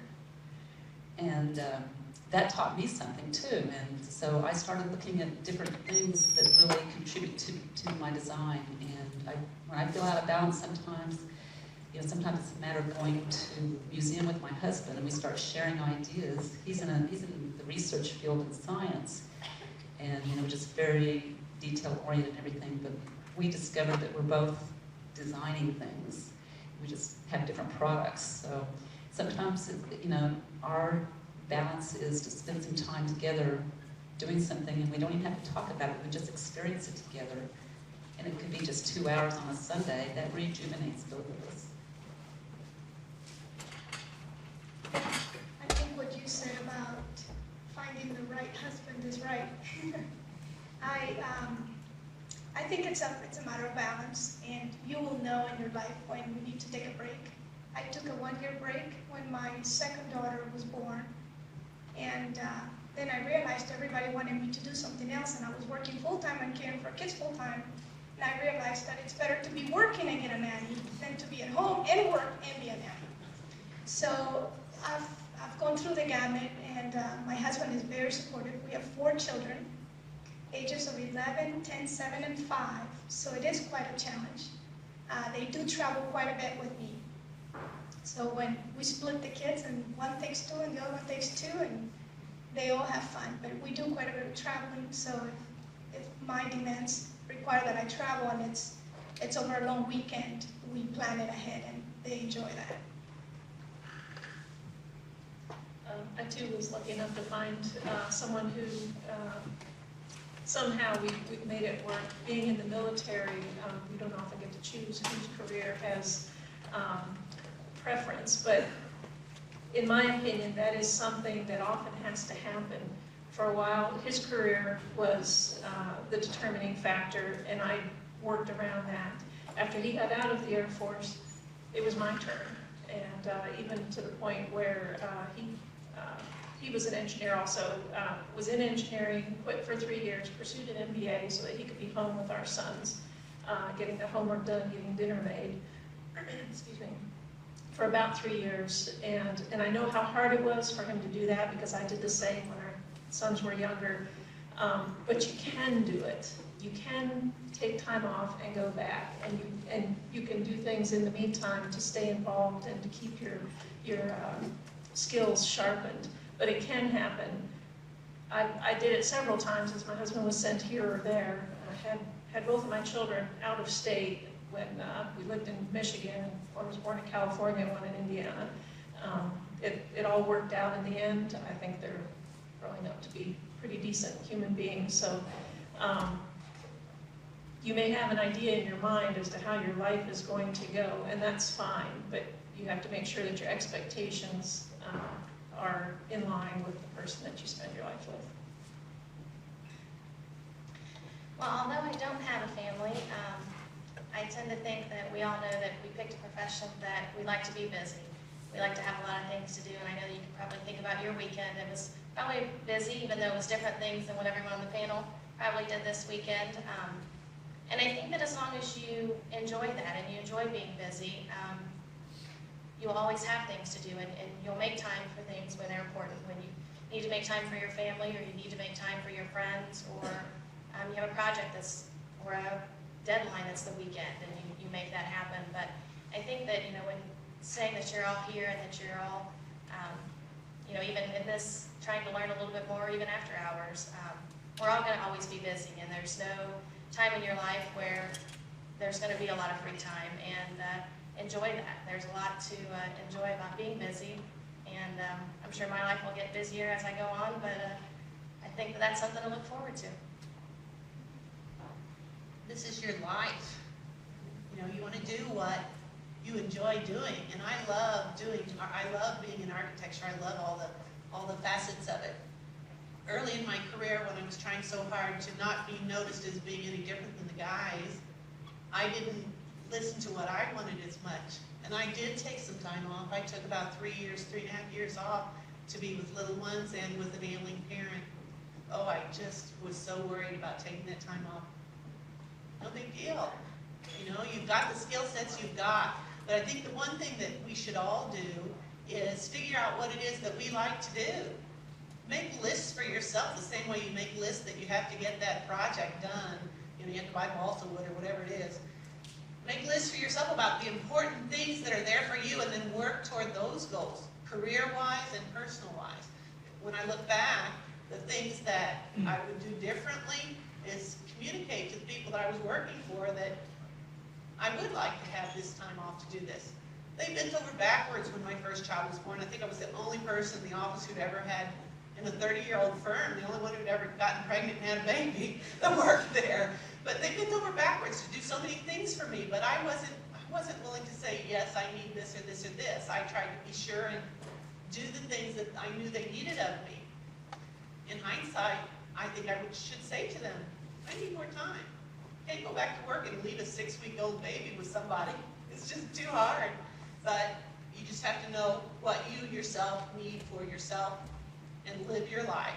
And that taught me something too. And so I started looking at different things that really contribute to my design. And when I feel out of balance sometimes, sometimes it's a matter of going to a museum with my husband, and we start sharing ideas. He's in the research field in science, and just very detail-oriented and everything, but we discovered that we're both designing things. We just have different products. So sometimes, our balance is to spend some time together doing something, and we don't even have to talk about it, we just experience it together. And it could be just 2 hours on a Sunday. That rejuvenates both of us. I think what you said about finding the right husband is right. I think it's a matter of balance, and you will know in your life when you need to take a break. I took a 1-year break when my second daughter was born, and then I realized everybody wanted me to do something else, and I was working full-time and caring for kids full-time, and I realized that it's better to be working and get a nanny than to be at home and work and be a nanny. So I've gone through the gamut, and my husband is very supportive. We have 4 children, ages of 11, 10, 7, and 5, so it is quite a challenge. They do travel quite a bit with me. So when we split the kids, and one takes 2 and the other one takes 2, and they all have fun, but we do quite a bit of traveling, so if my demands require that I travel and it's over a long weekend, we plan it ahead, and they enjoy that. I too was lucky enough to find someone who somehow we've made it work. Being in the military, we don't often get to choose whose career has preference, but in my opinion, that is something that often has to happen. For a while, his career was the determining factor, and I worked around that. After he got out of the Air Force, it was my turn, and even to the point where he was an engineer also, was in engineering, quit for 3 years, pursued an MBA so that he could be home with our sons, getting their homework done, getting dinner made, excuse me, for about 3 years. And I know how hard it was for him to do that because I did the same when our sons were younger. But you can do it. You can take time off and go back, and you can do things in the meantime to stay involved and to keep your skills sharpened. But it can happen. I did it several times as my husband was sent here or there. I had both of my children out of state when we lived in Michigan. One was born in California, one in Indiana. It all worked out in the end. I think they're growing up to be pretty decent human beings. So You may have an idea in your mind as to how your life is going to go, and that's fine, but you have to make sure that your expectations are in line with the person that you spend your life with. Well, although I don't have a family, I tend to think that we all know that we picked a profession that we like to be busy. We like to have a lot of things to do, and I know that you can probably think about your weekend. It was probably busy, even though it was different things than what everyone on the panel probably did this weekend. And I think that as long as you enjoy that and you enjoy being busy, you'll always have things to do, and you'll make time for things when they're important. When you need to make time for your family, or you need to make time for your friends, or you have a project or a deadline that's the weekend, and you make that happen. But I think that, when saying that you're all here and that you're all, even in this, trying to learn a little bit more, even after hours, we're all going to always be busy, and there's no time in your life where there's going to be a lot of free time, and enjoy that. There's a lot to enjoy about being busy, and I'm sure my life will get busier as I go on, but I think that that's something to look forward to. This is your life. You want to do what you enjoy doing, and I love being in architecture. I love all the facets of it. Early in my career, when I was trying so hard to not be noticed as being any different than the guys, I didn't listen to what I wanted as much. And I did take some time off. I took about 3.5 years off to be with little ones and with an ailing parent. Oh, I just was so worried about taking that time off. No big deal. You've got the skill sets you've got. But I think the one thing that we should all do is figure out what it is that we like to do. Make lists for yourself the same way you make lists that you have to get that project done. You have to buy balsa wood or whatever it is. Make lists for yourself about the important things that are there for you, and then work toward those goals, career-wise and personal-wise. When I look back, the things that I would do differently is communicate to the people that I was working for that I would like to have this time off to do this. They bent over backwards when my first child was born. I think I was the only person in the office who'd ever had, in a 30-year-old firm, the only one who'd ever gotten pregnant and had a baby that worked there. But they bent over backwards to do so many things for me, but I wasn't willing to say, yes, I need this or this or this. I tried to be sure and do the things that I knew they needed of me. In hindsight, I think I should say to them, I need more time. I can't go back to work and leave a 6-week-old baby with somebody. It's just too hard. But you just have to know what you yourself need for yourself and live your life.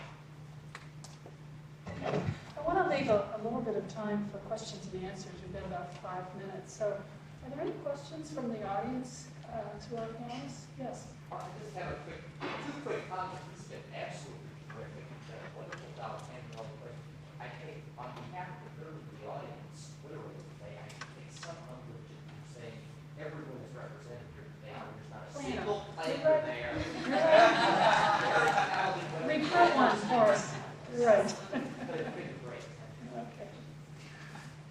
I want to leave a little bit of time for questions and answers. We've got about 5 minutes. So are there any questions from the audience to our panelists? Yes. I just have a quick comment. This has been absolutely terrific. Wonderful job handling all the questions. I think on behalf of the third of the audience, literally today, I take some umbrage in you saying everyone is represented here today. There's not a single player there. Reprint one for us. Right. But it's been great. Okay.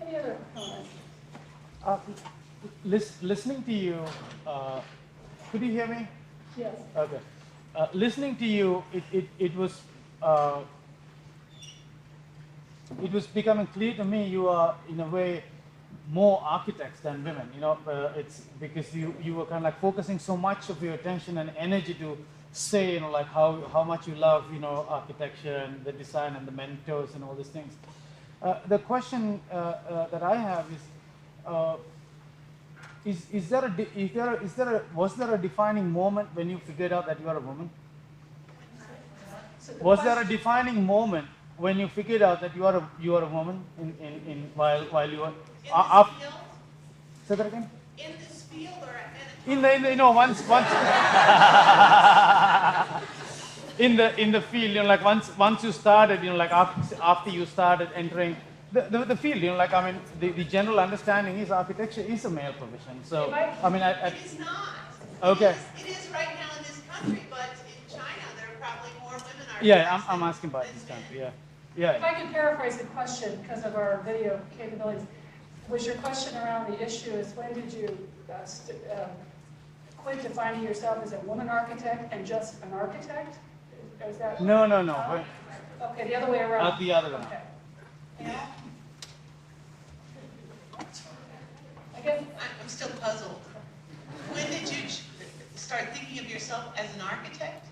Any other comments? Listening to you, could you hear me? Yes. Okay. Listening to you, it was becoming clear to me you are in a way more architects than women. It's because you were kind of like focusing so much of your attention and energy to say like how much you love architecture and the design and the mentors and all these things. The question that I have is was there a defining moment when you figured out that you are a woman? Was there a defining moment when you figured out that you are a woman while you were up? Say that again. In this field or at once in the field, like once you started, like after you started entering the field, the general understanding is architecture is a male profession. So it is not. Okay. It is right now in this country, but in China there are probably more women architects. Yeah, I'm asking about this country. Yeah. If I could paraphrase the question because of our video capabilities, was your question around the issue is when did you quit defining yourself as a woman architect and just an architect? Is that No. Okay, the other way around. The other one. Okay. Yeah. I guess, I'm still puzzled. When did you start thinking of yourself as an architect?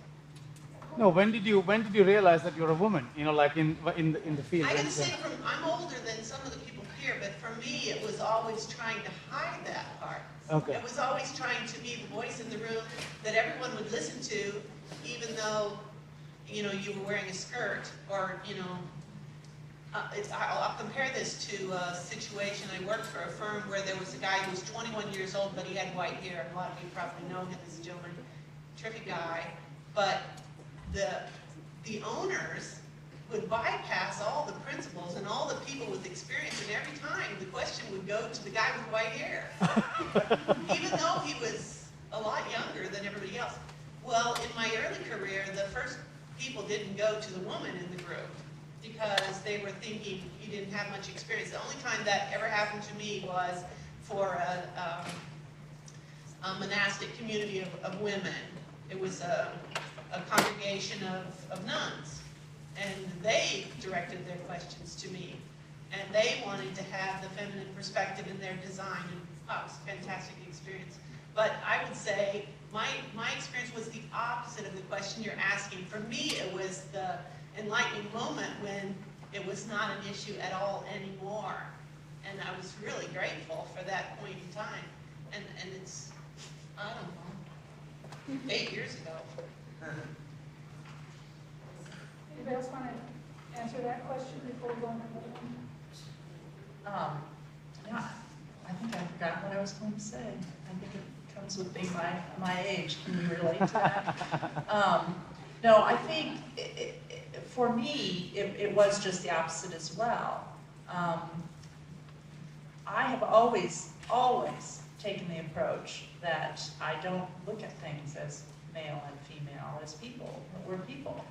No, when did you realize that you're a woman? You know, like in the field. I gotta say, I'm older than some of the people here, but for me, it was always trying to hide that part. Okay. It was always trying to be the voice in the room that everyone would listen to, even though, you know, you were wearing a skirt, or, you know, I'll compare this to a situation. I worked for a firm where there was a guy who was 21 years old, but he had white hair. A lot of you probably know him as a gentleman, terrific guy. But the owners would bypass all the principals and all the people with experience, and every time the question would go to the guy with white hair, even though he was a lot younger than everybody else. Well, in my early career, the first people didn't go to the woman in the group because they were thinking you didn't have much experience. The only time that ever happened to me was for a monastic community of women. It was a congregation of nuns, and they directed their questions to me, and they wanted to have the feminine perspective in their design, and it was a fantastic experience. But I would say my experience was the opposite of the question you're asking. For me, it was the enlightening moment when it was not an issue at all anymore, and I was really grateful for that point in time. And it's, I don't know, 8 years ago. anybody else want to answer that question before we go on to another one? Yeah, I think I forgot what I was going to say. I think it comes with being my age. Can you relate to that? No, I think for me, it was just the opposite as well. I have always taken the approach that I don't look at things as male and female, as people. We're people.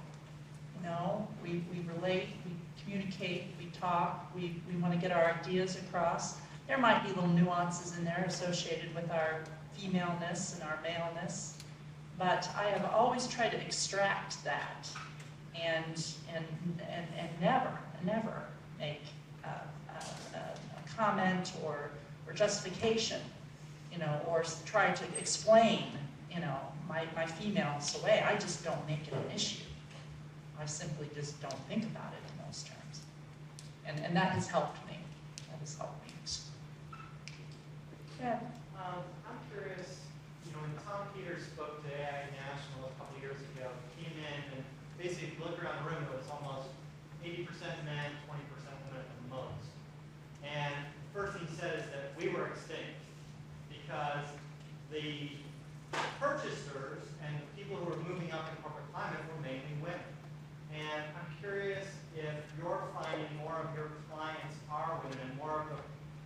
You know, we relate, we communicate, we talk, we want to get our ideas across. There might be little nuances in there associated with our femaleness and our maleness, but I have always tried to extract that and never make a comment or justification, you know, or try to explain, you know, my femaleness away. I just don't make it an issue. I simply just don't think about it in those terms. And that has helped me. That has helped me. Yeah. I'm curious, you know, when Tom Peters spoke to AI National a couple years ago, he came in and basically, if you look around the room, it was almost 80% men, 20% women at the most. And the first thing he said is that we were extinct because the purchasers and the people who were moving up in corporate climate were mainly women. And I'm curious if you're finding more of your clients are women and more of the,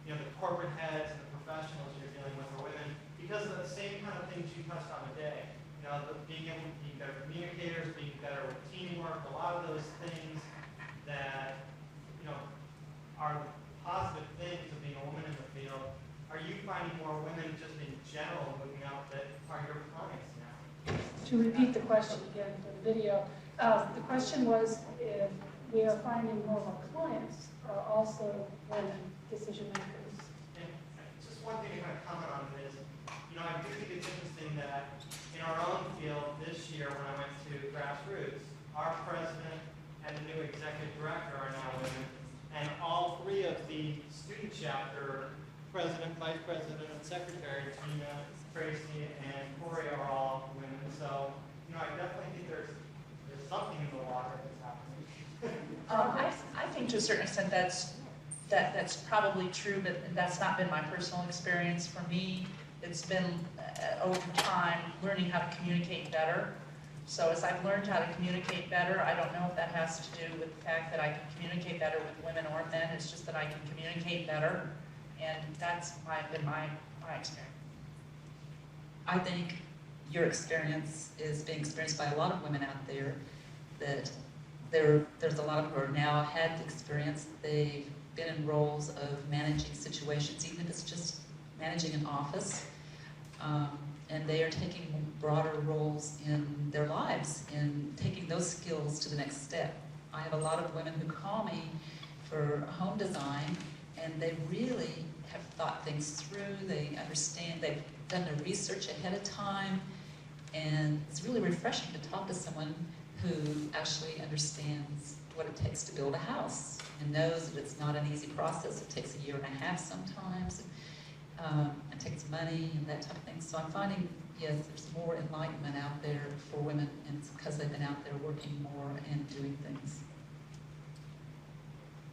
you know, the corporate heads and the professionals you're dealing with are women because of the same kind of things you touched on today. You know, being able to be better communicators, being better with teamwork, a lot of those things that, you know, are positive things of being a woman in the field. Are you finding more women just in general moving up that are your clients now? To repeat the question again for the video, the question was if we are finding more of our clients are also women decision makers. And just one thing to kind of comment on is, you know, I do think it's interesting that in our own field this year when I went to Grassroots, our president and the new executive director are now women, and all three of the student chapter, president, vice president, and secretary, Gina, Tracy, and Corey are all women. So, you know, I definitely think there's something in the water that's happening. I think to a certain extent that's probably true, but that's not been my personal experience. For me, it's been over time learning how to communicate better. So as I've learned how to communicate better, I don't know if that has to do with the fact that I can communicate better with women or men. It's just that I can communicate better, and that's been my experience. I think your experience is being experienced by a lot of women out there, that there's a lot of who are now had experience. They've been in roles of managing situations, even if it's just managing an office, and they are taking broader roles in their lives and taking those skills to the next step. I have a lot of women who call me for home design, and they really have thought things through, they understand, they've done their research ahead of time, and it's really refreshing to talk to someone who actually understands what it takes to build a house and knows that it's not an easy process. It takes 1.5 years sometimes. It takes money and that type of thing. So I'm finding, yes, there's more enlightenment out there for women, and it's because they've been out there working more and doing things.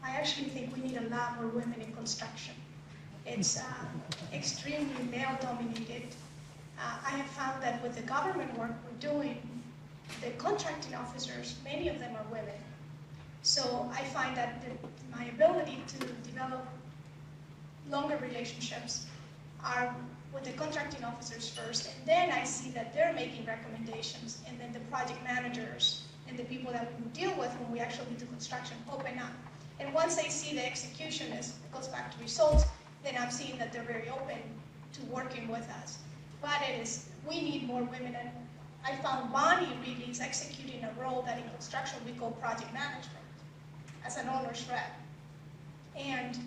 I actually think we need a lot more women in construction. It's extremely male-dominated. I have found that with the government work we're doing, the contracting officers, many of them are women. So I find that my ability to develop longer relationships are with the contracting officers first, and then I see that they're making recommendations, and then the project managers and the people that we deal with when we actually do construction open up. And once they see the execution goes back to results, then I'm seeing that they're very open to working with us. But we need more women, and I found Bonnie really is executing a role that in construction we call project management as an owner's rep. And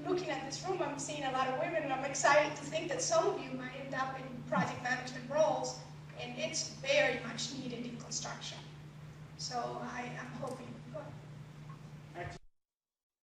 looking at this room, I'm seeing a lot of women, and I'm excited to think that some of you might end up in project management roles, and it's very much needed in construction. So I'm hoping